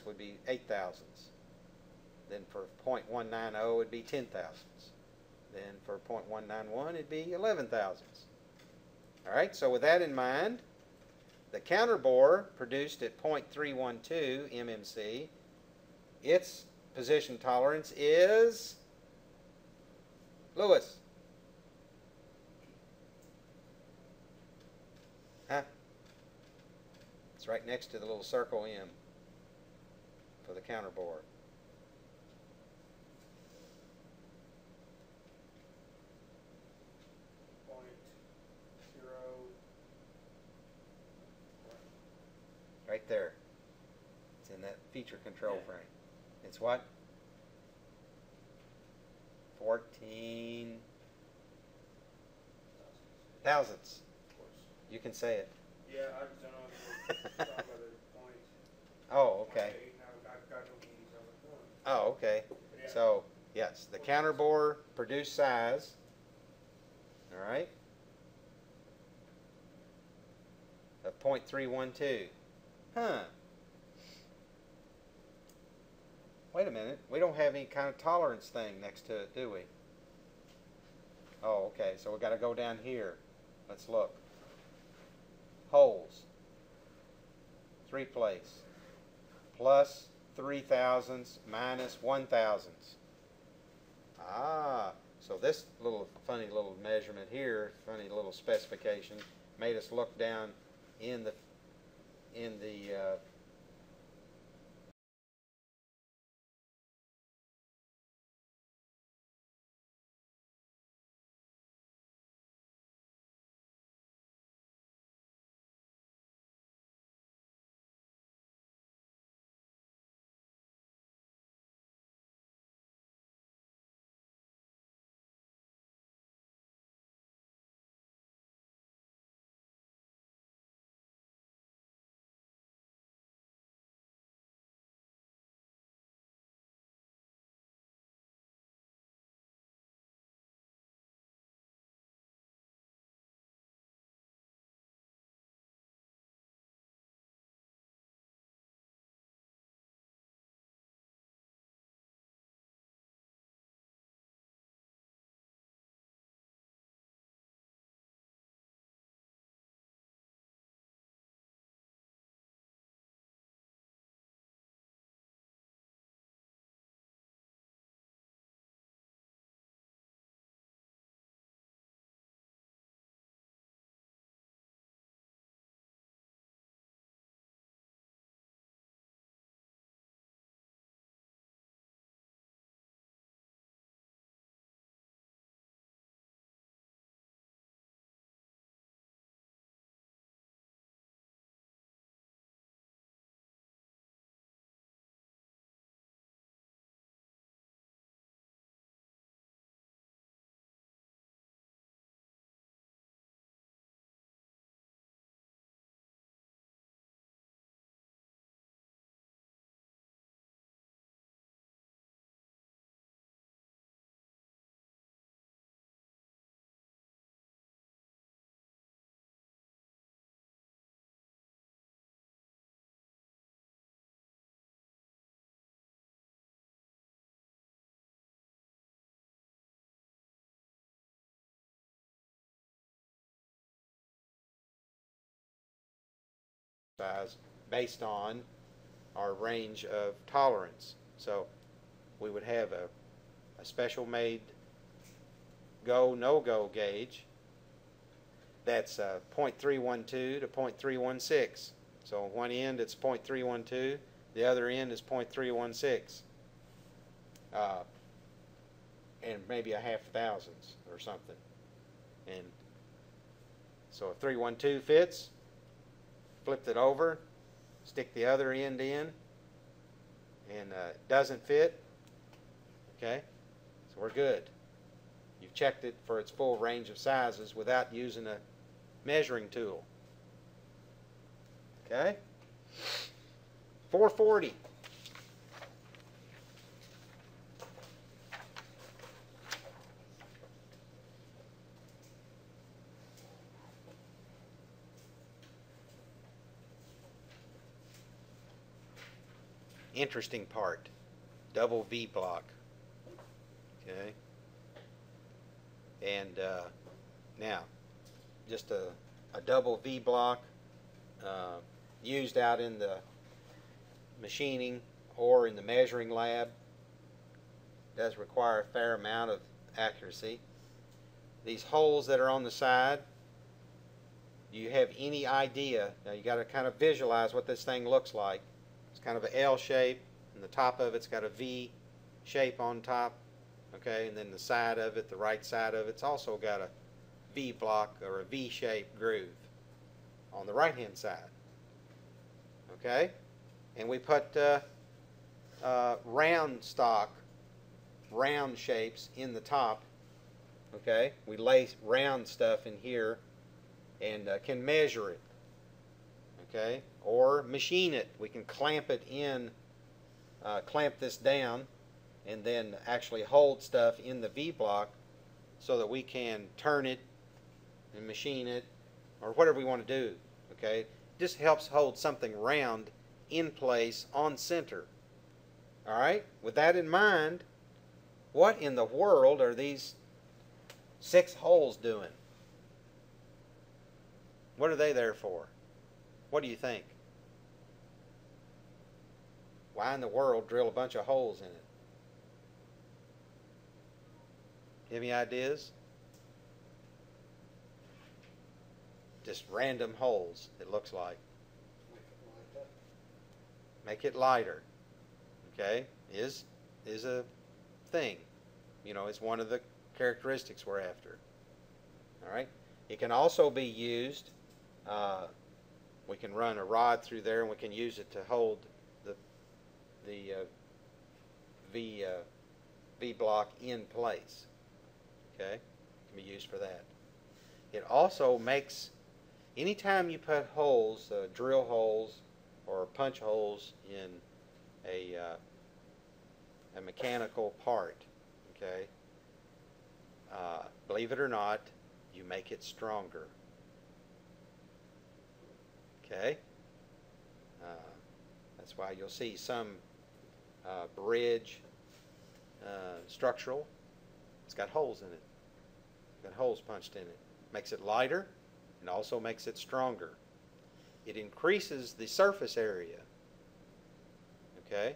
would be 8 thousandths. Then for 0.190 it would be 10 thousandths. Then for 0.191 it'd be 11 thousandths. Alright, so with that in mind, the counter bore produced at 0.312 mmc, its position tolerance is, Lewis? Huh? It's right next to the little circle M for the counter bore. Right there. It's in that feature control frame. It's what? 14 thousandths. You can say it. Yeah, I just don't know if we're talking about the point. Oh, okay. I've got no meetings on the point. Oh, okay. Yeah. So, yes, the counter bore produced size. All right. Of 0.312. Huh. Wait a minute. We don't have any kind of tolerance thing next to it, do we? Oh, okay. So we've got to go down here. Let's look. Holes. 3 place. Plus 3 thousandths minus 1 thousandths. Ah. So this little funny little measurement here, funny little specification, made us look down in the size based on our range of tolerance. So we would have a special made go no-go gauge that's 0.312 to 0.316. So on one end it's 0.312, the other end is 0.316, and maybe a half thousandths or something. And so if 312 fits, flip it over, stick the other end in, and doesn't fit, okay, so we're good. You've checked it for its full range of sizes without using a measuring tool. Okay? 440. interesting part. Double V block. Okay. And now, just a double V block used out in the machining or in the measuring lab does require a fair amount of accuracy. These holes that are on the side, do you have any idea? Now you got to kind of visualize what this thing looks like. It's kind of an L shape, and the top of it's got a V shape on top. Okay, and then the side of it, the right side of it's also got a V block or a V-shaped groove on the right-hand side. Okay, and we put round stock, round shapes in the top. Okay, we lay round stuff in here and can measure it. Okay, or machine it. We can clamp it in, clamp this down, and then actually hold stuff in the V block so that we can turn it and machine it or whatever we want to do. Okay, just helps hold something round in place on center. All right, with that in mind, what in the world are these 6 holes doing? What are they there for? What do you think? Why in the world drill a bunch of holes in it? You have any ideas? Just random holes, it looks like. Make it lighter. Okay? Is a thing. You know, it's one of the characteristics we're after. Alright? It can also be used, we can run a rod through there and we can use it to hold the V block in place. Okay? It can be used for that. It also makes, anytime you put holes, drill holes or punch holes in a mechanical part, okay, believe it or not, you make it stronger. Okay? That's why you'll see some bridge structural, it's got holes in it. Got holes punched in it. Makes it lighter and also makes it stronger. It increases the surface area, okay,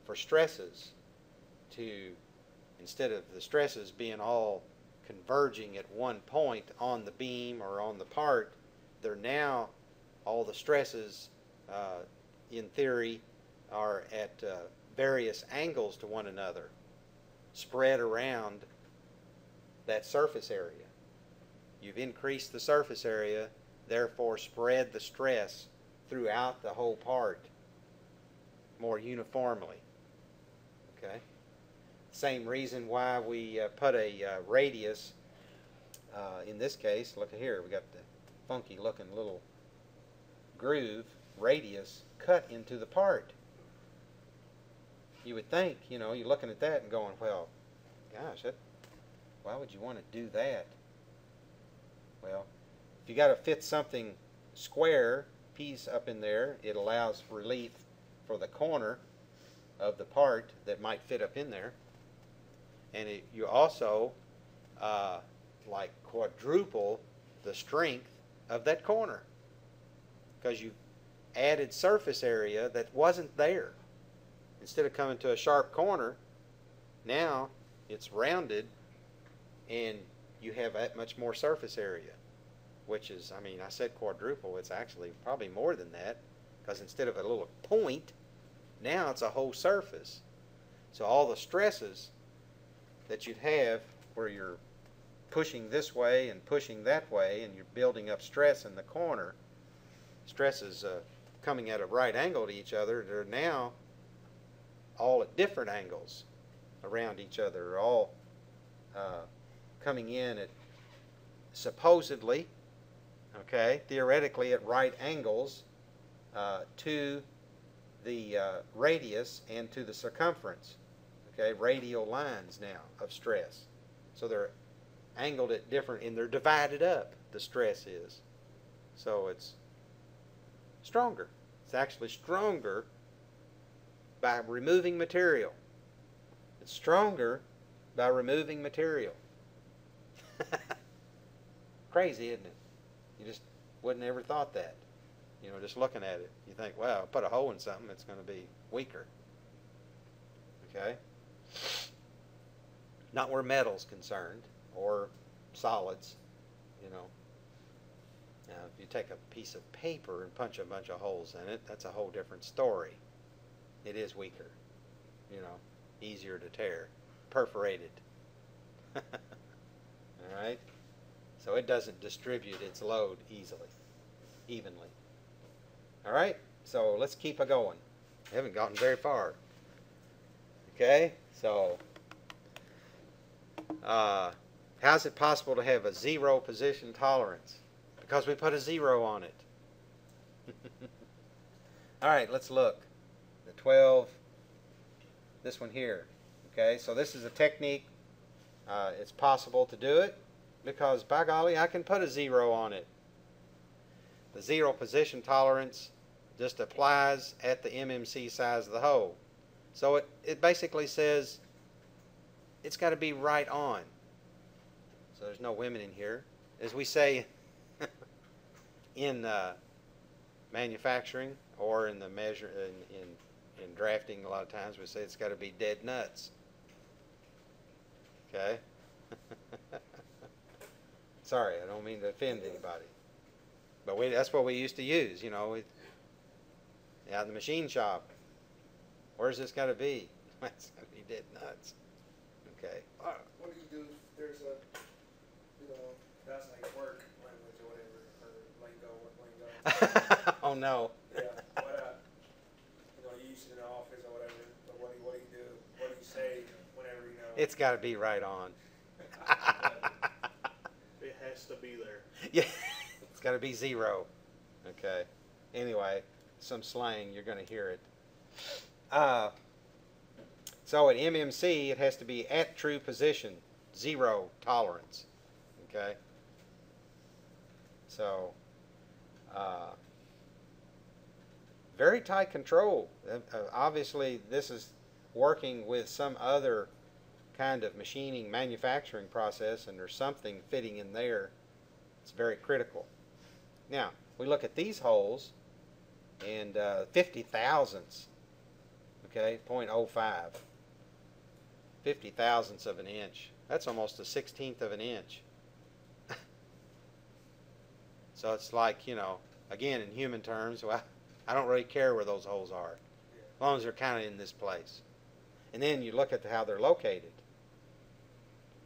for stresses, to, instead of the stresses being all converging at one point on the beam or on the part, they're now, all the stresses in theory are at various angles to one another, spread around that surface area. You've increased the surface area, therefore spread the stress throughout the whole part more uniformly. Okay? Same reason why we put a radius, in this case, look at here, we got the funky looking little groove radius cut into the part. You would think, you know, you're looking at that and going, well, gosh, why would you want to do that? Well, if you got to fit something square piece up in there, it allows relief for the corner of the part that might fit up in there. And you also like quadruple the strength of that corner because you've added surface area that wasn't there. Instead of coming to a sharp corner, now it's rounded and you have that much more surface area, which is, I mean, I said quadruple, it's actually probably more than that, because instead of a little point, now it's a whole surface. So all the stresses that you'd have where you're pushing this way and pushing that way and you're building up stress in the corner, stresses coming at a right angle to each other, they're now all at different angles around each other, all coming in at supposedly, okay, theoretically at right angles to the radius and to the circumference, okay, radial lines now of stress. So they're angled at different, and they're divided up, the stress is. So it's stronger. It's actually stronger by removing material. It's stronger by removing material. Crazy, isn't it? You just wouldn't ever thought that. You know, just looking at it, you think, well, put a hole in something, it's going to be weaker. Okay? Not where metal's concerned, or solids, you know. Now, if you take a piece of paper and punch a bunch of holes in it, that's a whole different story. It is weaker, you know, easier to tear, perforated. All right? So it doesn't distribute its load evenly. All right? So let's keep it going. We haven't gotten very far. Okay? So, how's it possible to have a zero position tolerance? Because we put a zero on it. All right, let's look. The 12, this one here. Okay, so this is a technique. It's possible to do it because, by golly, I can put a zero on it. The zero position tolerance just applies at the MMC size of the hole. So it basically says it's got to be right on. So there's no women in here. As we say in manufacturing or in the measure in drafting, a lot of times we say it's got to be dead nuts. Okay? Sorry, I don't mean to offend anybody. But that's what we used to use, you know, out in the machine shop. Where's this got to be? It's got to be dead nuts. Okay. What do you do if there's a, you know, that's like work language or whatever, or lingo? Oh no. Yeah. What, you know, you use it in the office or whatever. But what do you do? What do you say whenever you know? It's got to be right on. It has to be there. Yeah. It's got to be zero. Okay. Anyway, some slang, you're going to hear it. So at MMC, it has to be at true position, zero tolerance. Okay? So, very tight control. Obviously, this is working with some other kind of machining manufacturing process, and there's something fitting in there. It's very critical. Now, we look at these holes, and 50 thousandths, okay, 0.05. 50 thousandths of an inch. That's almost a 16th of an inch. So it's like, you know, again, in human terms, well, I don't really care where those holes are, as long as they're kind of in this place. And then you look at how they're located.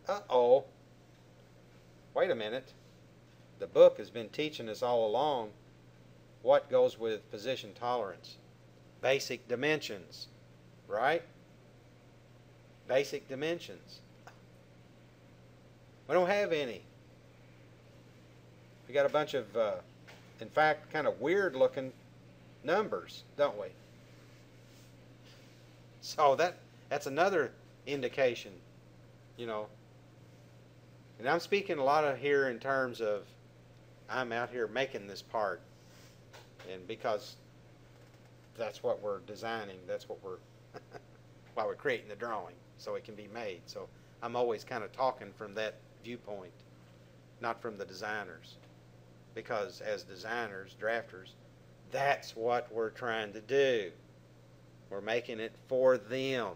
Uh-oh. Wait a minute. The book has been teaching us all along what goes with position tolerance. Basic dimensions, right? Basic dimensions. We don't have any. We got a bunch of, in fact, kind of weird looking numbers, don't we? So that's another indication, you know. And I'm speaking a lot of here in terms of I'm out here making this part, and because that's what we're designing, that's what we're while we're creating the drawing, so it can be made. So I'm always kind of talking from that viewpoint, not from the designers, because as designers, drafters, that's what we're trying to do. We're making it for them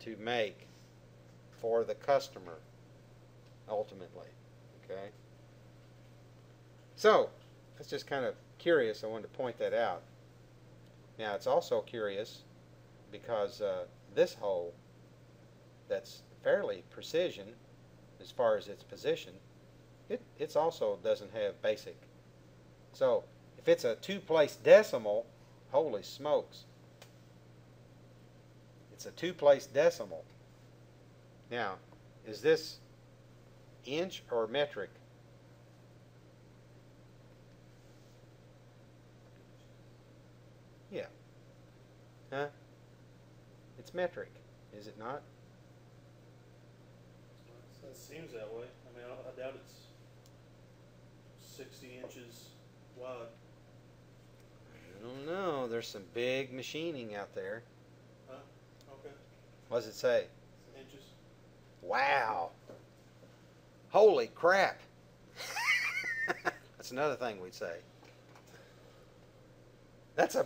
to make for the customer ultimately. Okay, so that's just kind of curious. I wanted to point that out. Now it's also curious because this hole that's fairly precision as far as its position, it's also doesn't have basic. So if it's a 2-place decimal, holy smokes, it's a 2-place decimal. Now, is this inch or metric? Yeah. Huh? It's metric, is it not? It seems that way. I mean, I doubt it's 60 inches wide. I don't know. There's some big machining out there. Okay. What does it say? Inches. Wow. Holy crap. That's another thing we'd say. That's a